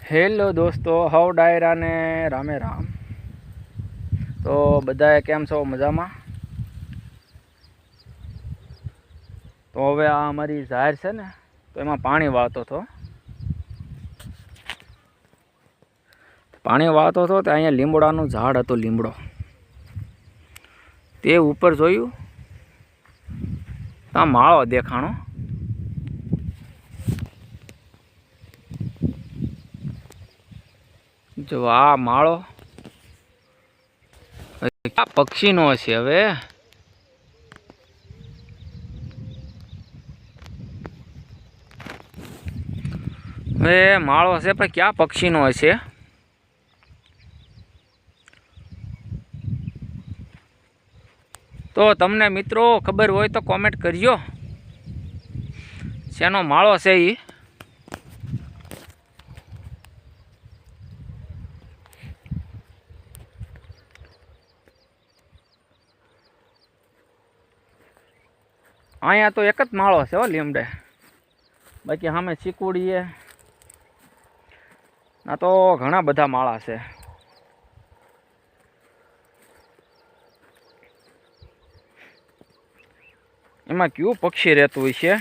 Hello દોસ્તો, હવ ડાયરા ને રામે રામ। તો બધાએ કેમ છો? મજામાં? તો હવે આ અમારી જાહેર છે ને, તો એમાં પાણી વાળતો હતો તો અહીંયા લીમડાનું ઝાડ હતું। લીમડો તે ઉપર જોયું તો માળો દેખાણો। જો આ માળો ક્યાં પક્ષીનો હશે? હવે માળો હશે પણ ક્યાં પક્ષીનો હશે? તો તમને મિત્રો ખબર હોય તો કોમેન્ટ કરજો, શેનો માળો છે એ। અહીંયા તો એક જ માળો છે હો લીમડે, બાકી સામે ચીકુડીએ ના તો ઘણા બધા માળા છે। એમાં કયું પક્ષી રહેતું હોય છે?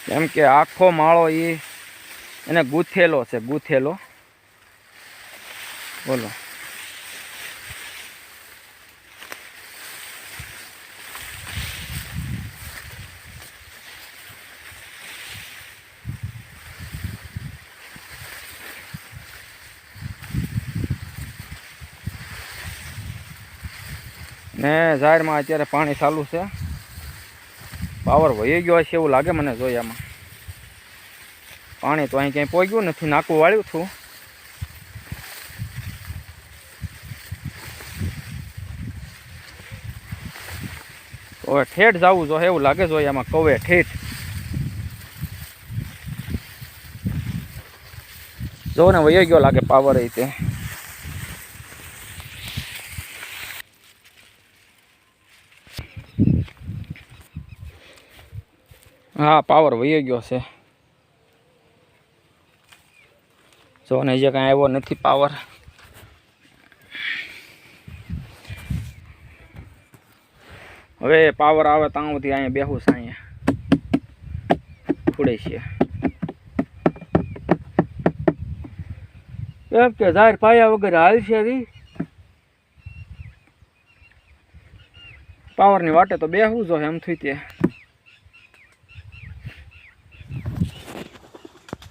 કેમ કે આખો માળો એને ગૂંથેલો છે, ગૂંથેલો। બોલો, ને ઝાડમાં અત્યારે પાણી ચાલુ છે। પાવર વહી ગયો હશે એવું લાગે મને જોયામાં। પાણી તો અહીં ક્યાંય પહોંચ્યું નથી, નાકું વાળ્યું છું। હવે ઠેઠ જવું જોઈએ એવું લાગે જોયામાં, કવે ઠેઠ। જો ને વહી ગયો લાગે પાવર રીતે। હા, પાવર વહી ગયો છે। જો ને જે કાંઈ આવ્યો નથી પાવર। હવે પાવર આવે ત્યાં સુધી અહીંયા બેહું છે, અહીંયા ફૂડે છે। કેમ કે ઝાડ પાયા વગર હાલ છે રી, પાવરની વાટે તો બેહવું જોઈએ એમ થઈ તે।